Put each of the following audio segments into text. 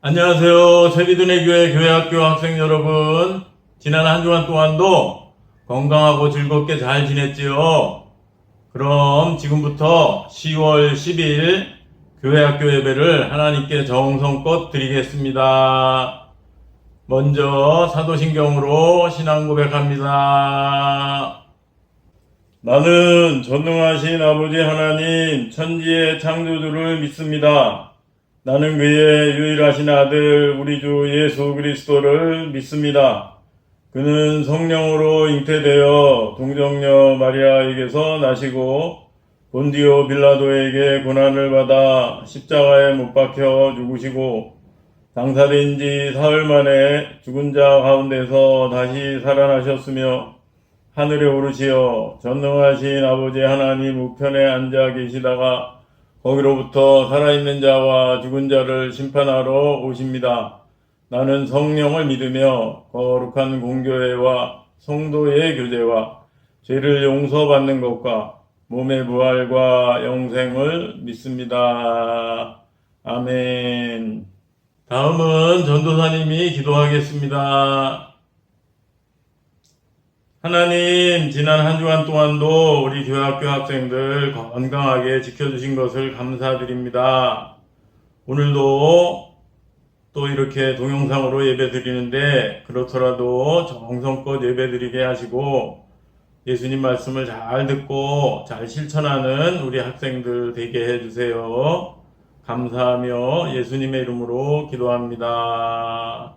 안녕하세요. 새기둔의 교회 교회학교 학생 여러분. 지난 한 주간 동안도 건강하고 즐겁게 잘 지냈지요? 그럼 지금부터 10월 10일 교회학교 예배를 하나님께 정성껏 드리겠습니다. 먼저 사도신경으로 신앙 고백합니다. 나는 전능하신 아버지 하나님 천지의 창조주를 믿습니다. 나는 그의 유일하신 아들 우리 주 예수 그리스도를 믿습니다. 그는 성령으로 잉태되어 동정녀 마리아에게서 나시고 본디오 빌라도에게 고난을 받아 십자가에 못 박혀 죽으시고 장사된 지 사흘 만에 죽은 자 가운데서 다시 살아나셨으며 하늘에 오르시어 전능하신 아버지 하나님 우편에 앉아 계시다가 거기로부터 살아있는 자와 죽은 자를 심판하러 오십니다. 나는 성령을 믿으며 거룩한 공교회와 성도의 교제와 죄를 용서받는 것과 몸의 부활과 영생을 믿습니다. 아멘. 다음은 전도사님이 기도하겠습니다. 하나님, 지난 한 주간 동안도 우리 교회학교 학생들 건강하게 지켜주신 것을 감사드립니다. 오늘도 또 이렇게 동영상으로 예배 드리는데 그렇더라도 정성껏 예배 드리게 하시고 예수님 말씀을 잘 듣고 잘 실천하는 우리 학생들 되게 해주세요. 감사하며 예수님의 이름으로 기도합니다.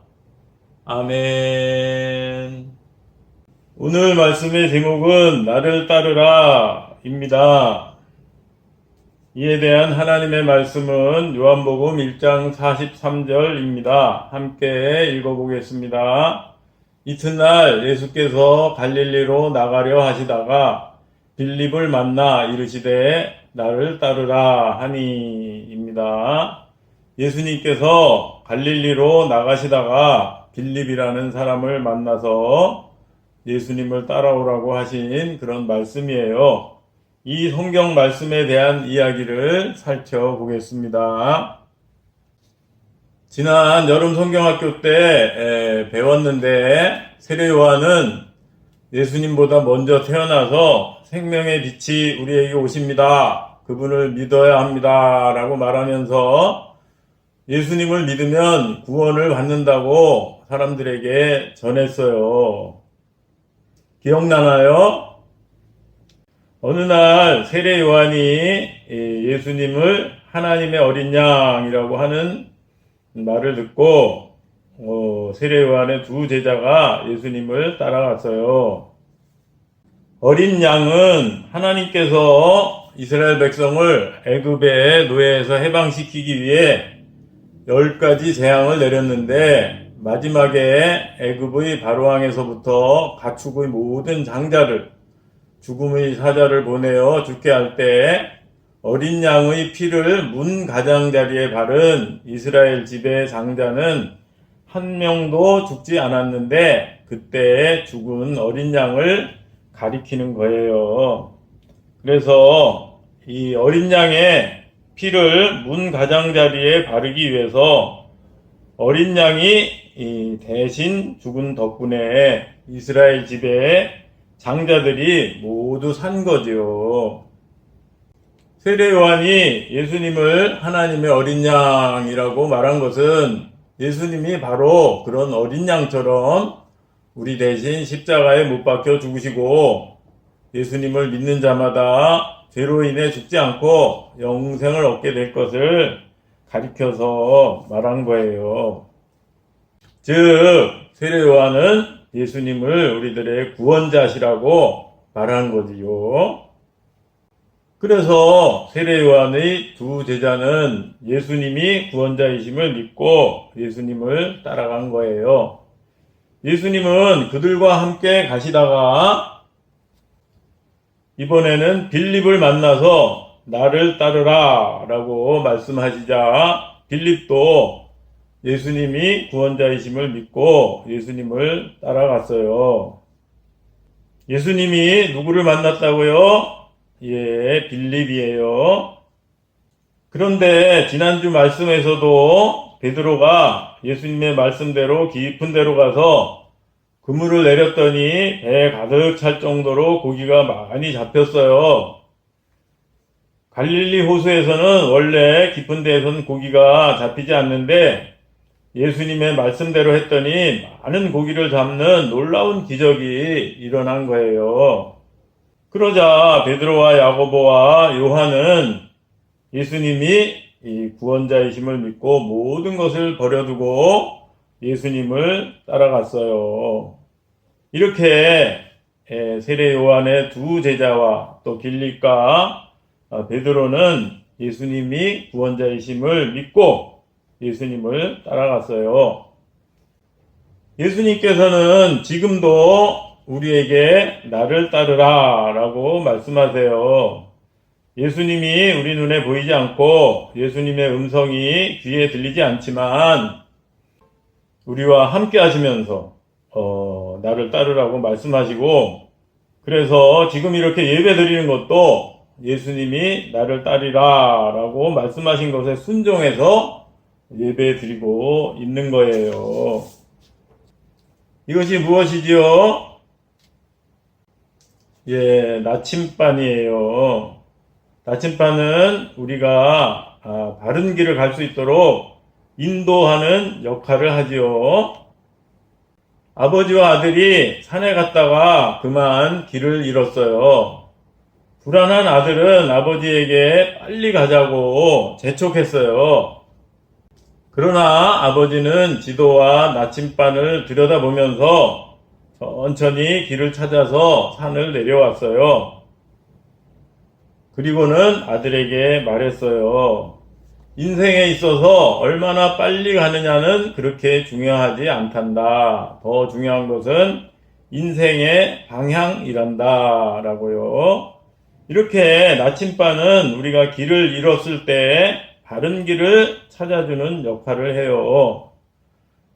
아멘. 오늘 말씀의 제목은 나를 따르라 입니다. 이에 대한 하나님의 말씀은 요한복음 1장 43절입니다. 함께 읽어보겠습니다. 이튿날 예수께서 갈릴리로 나가려 하시다가 빌립을 만나 이르시되 나를 따르라 하니입니다. 예수님께서 갈릴리로 나가시다가 빌립이라는 사람을 만나서 예수님을 따라오라고 하신 그런 말씀이에요. 이 성경 말씀에 대한 이야기를 살펴보겠습니다. 지난 여름 성경학교 때 배웠는데 세례 요한은 예수님보다 먼저 태어나서 생명의 빛이 우리에게 오십니다. 그분을 믿어야 합니다. 라고 말하면서 예수님을 믿으면 구원을 받는다고 사람들에게 전했어요. 기억나나요? 어느 날 세례 요한이 예수님을 하나님의 어린 양이라고 하는 말을 듣고 세례 요한의 두 제자가 예수님을 따라갔어요. 어린 양은 하나님께서 이스라엘 백성을 애굽의 노예에서 해방시키기 위해 10가지 재앙을 내렸는데 마지막에 애굽의 바로왕에서부터 가축의 모든 장자를 죽음의 사자를 보내어 죽게 할 때 어린 양의 피를 문 가장자리에 바른 이스라엘 집의 장자는 한 명도 죽지 않았는데 그때 죽은 어린 양을 가리키는 거예요. 그래서 이 어린 양의 피를 문 가장자리에 바르기 위해서 어린 양이 대신 죽은 덕분에 이스라엘 집의 장자들이 모두 산 거죠. 세례 요한이 예수님을 하나님의 어린 양이라고 말한 것은 예수님이 바로 그런 어린 양처럼 우리 대신 십자가에 못 박혀 죽으시고 예수님을 믿는 자마다 죄로 인해 죽지 않고 영생을 얻게 될 것을 가리켜서 말한 거예요. 즉 세례 요한은 예수님을 우리들의 구원자시라고 말한 거지요. 그래서 세례 요한의 두 제자는 예수님이 구원자이심을 믿고 예수님을 따라간 거예요. 예수님은 그들과 함께 가시다가 이번에는 빌립을 만나서 나를 따르라 라고 말씀하시자 빌립도 예수님이 구원자이심을 믿고 예수님을 따라갔어요. 예수님이 누구를 만났다고요? 빌립이에요. 그런데 지난주 말씀에서도 베드로가 예수님의 말씀대로 깊은 데로 가서 그물을 내렸더니 배에 가득 찰 정도로 고기가 많이 잡혔어요. 갈릴리 호수에서는 원래 깊은 데에서는 고기가 잡히지 않는데 예수님의 말씀대로 했더니 많은 고기를 잡는 놀라운 기적이 일어난 거예요. 그러자 베드로와 야고보와 요한은 예수님이 이 구원자이심을 믿고 모든 것을 버려두고 예수님을 따라갔어요. 이렇게 세례 요한의 두 제자와 또 빌립과 베드로는 예수님이 구원자이심을 믿고 예수님을 따라갔어요. 예수님께서는 지금도 우리에게 나를 따르라 라고 말씀하세요. 예수님이 우리 눈에 보이지 않고 예수님의 음성이 귀에 들리지 않지만 우리와 함께 하시면서 나를 따르라고 말씀하시고, 그래서 지금 이렇게 예배 드리는 것도 예수님이 나를 따르라 라고 말씀하신 것에 순종해서 예배 드리고 있는 거예요. 이것이 무엇이지요? 나침반이에요. 나침반은 우리가 바른 길을 갈 수 있도록 인도하는 역할을 하지요. 아버지와 아들이 산에 갔다가 그만 길을 잃었어요. 불안한 아들은 아버지에게 빨리 가자고 재촉했어요. 그러나 아버지는 지도와 나침반을 들여다보면서 천천히 길을 찾아서 산을 내려왔어요. 그리고는 아들에게 말했어요. 인생에 있어서 얼마나 빨리 가느냐는 그렇게 중요하지 않단다. 더 중요한 것은 인생의 방향이란다. 라고요. 이렇게 나침반은 우리가 길을 잃었을 때 바른 길을 찾아주는 역할을 해요.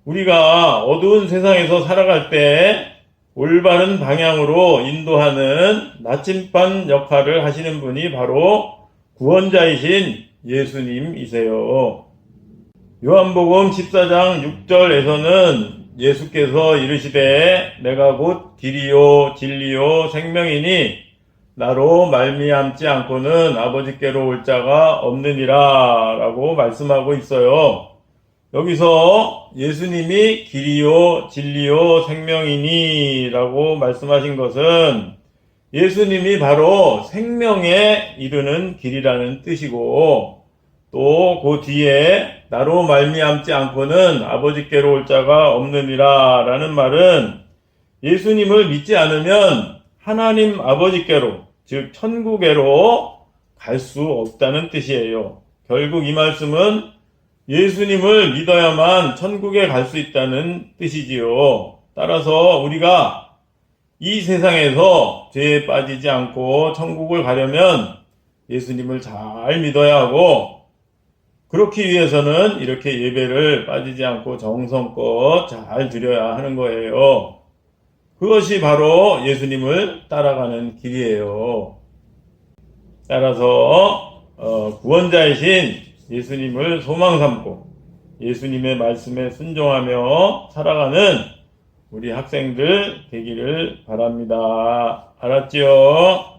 우리가 어두운 세상에서 살아갈 때 올바른 방향으로 인도하는 나침반 역할을 하시는 분이 바로 구원자이신 예수님이세요. 요한복음 14장 6절에서는 예수께서 이르시되 내가 곧 길이요 진리요 생명이니 나로 말미암지 않고는 아버지께로 올 자가 없느니라 라고 말씀하고 있어요. 여기서 예수님이 길이요 진리요 생명이니 라고 말씀하신 것은 예수님이 바로 생명에 이르는 길이라는 뜻이고, 또 그 뒤에 나로 말미암지 않고는 아버지께로 올 자가 없느니라 라는 말은 예수님을 믿지 않으면 하나님 아버지께로, 즉 천국에로 갈 수 없다는 뜻이에요. 결국 이 말씀은 예수님을 믿어야만 천국에 갈 수 있다는 뜻이지요. 따라서 우리가 이 세상에서 죄에 빠지지 않고 천국을 가려면 예수님을 잘 믿어야 하고, 그렇기 위해서는 이렇게 예배를 빠지지 않고 정성껏 잘 드려야 하는 거예요. 그것이 바로 예수님을 따라가는 길이에요. 따라서 구원자이신 예수님을 소망 삼고 예수님의 말씀에 순종하며 살아가는 우리 학생들 되기를 바랍니다. 알았지요?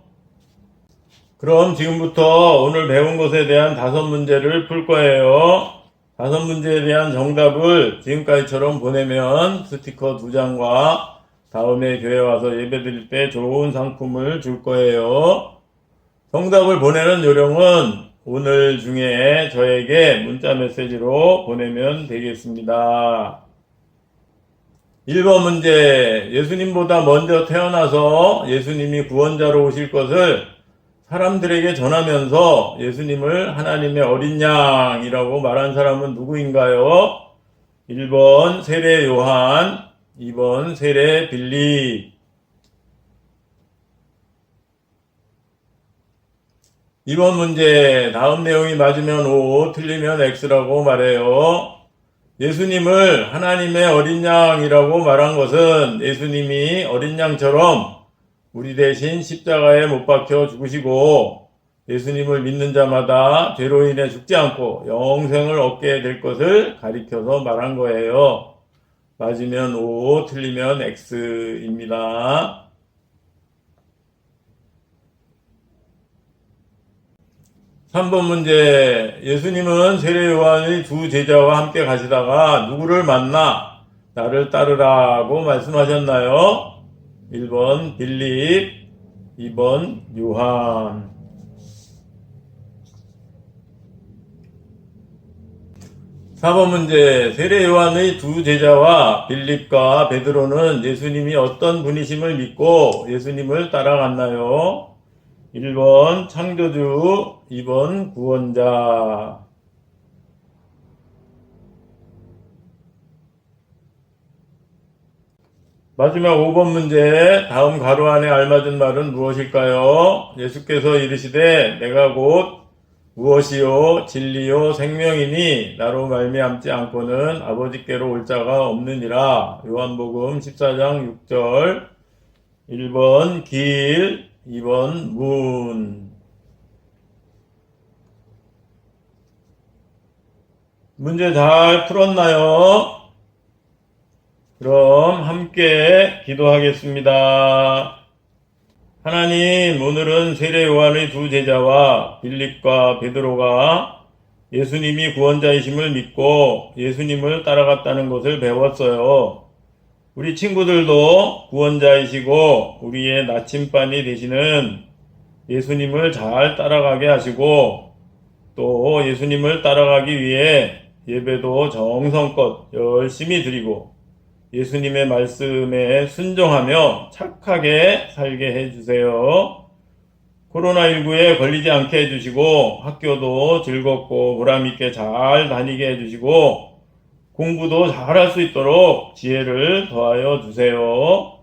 그럼 지금부터 오늘 배운 것에 대한 5문제를 풀 거예요. 5문제에 대한 정답을 지금까지처럼 보내면 스티커 2장과 다음에 교회 와서 예배 드릴 때 좋은 상품을 줄 거예요. 정답을 보내는 요령은 오늘 중에 저에게 문자 메시지로 보내면 되겠습니다. 1번 문제, 예수님보다 먼저 태어나서 예수님이 구원자로 오실 것을 사람들에게 전하면서 예수님을 하나님의 어린 양이라고 말한 사람은 누구인가요? 1번 세례 요한, 2번 세례 빌립. 2번 문제, 다음 내용이 맞으면 O, 틀리면 X라고 말해요. 예수님을 하나님의 어린 양이라고 말한 것은 예수님이 어린 양처럼 우리 대신 십자가에 못 박혀 죽으시고 예수님을 믿는 자마다 죄로 인해 죽지 않고 영생을 얻게 될 것을 가리켜서 말한 거예요. 맞으면 O, 틀리면 X입니다. 3번 문제. 예수님은 세례 요한의 두 제자와 함께 가시다가 누구를 만나 나를 따르라고 말씀하셨나요? 1번 빌립, 2번 요한. 4번 문제. 세례 요한의 두 제자와 빌립과 베드로는 예수님이 어떤 분이심을 믿고 예수님을 따라갔나요? 1번 창조주, 2번 구원자. 마지막 5번 문제. 다음 가로 안에 알맞은 말은 무엇일까요? 예수께서 이르시되 내가 곧 무엇이요 진리요 생명이니 나로 말미암지 않고는 아버지께로 올 자가 없느니라. 요한복음 14장 6절. 1번 길, 2번 문. 문제 잘 풀었나요? 그럼 함께 기도하겠습니다. 하나님, 오늘은 세례 요한의 두 제자와 빌립과 베드로가 예수님이 구원자이심을 믿고 예수님을 따라갔다는 것을 배웠어요. 우리 친구들도 구원자이시고 우리의 나침반이 되시는 예수님을 잘 따라가게 하시고 또 예수님을 따라가기 위해 예배도 정성껏 열심히 드리고 예수님의 말씀에 순종하며 착하게 살게 해주세요. 코로나19에 걸리지 않게 해주시고 학교도 즐겁고 보람있게 잘 다니게 해주시고 공부도 잘할 수 있도록 지혜를 더하여 주세요.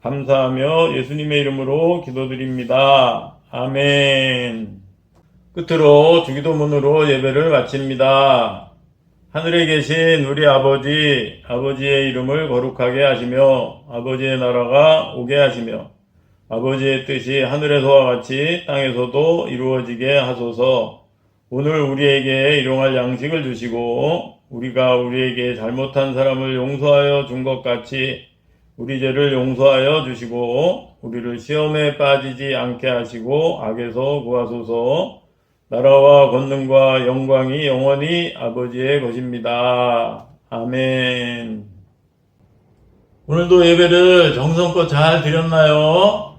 감사하며 예수님의 이름으로 기도드립니다. 아멘. 끝으로 주기도문으로 예배를 마칩니다. 하늘에 계신 우리 아버지, 아버지의 이름을 거룩하게 하시며 아버지의 나라가 오게 하시며 아버지의 뜻이 하늘에서와 같이 땅에서도 이루어지게 하소서. 오늘 우리에게 일용할 양식을 주시고 우리가 우리에게 잘못한 사람을 용서하여 준 것 같이 우리 죄를 용서하여 주시고 우리를 시험에 빠지지 않게 하시고 악에서 구하소서. 나라와 권능과 영광이 영원히 아버지의 것입니다. 아멘. 오늘도 예배를 정성껏 잘 드렸나요?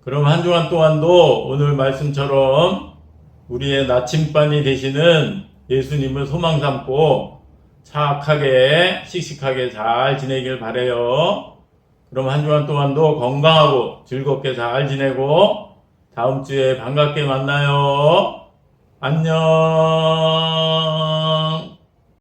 그럼 한 주간 동안도 오늘 말씀처럼 우리의 나침반이 되시는 예수님을 소망 삼고 착하게 씩씩하게 잘 지내길 바라요. 그럼 한 주간 동안도 건강하고 즐겁게 잘 지내고 다음 주에 반갑게 만나요. 안녕.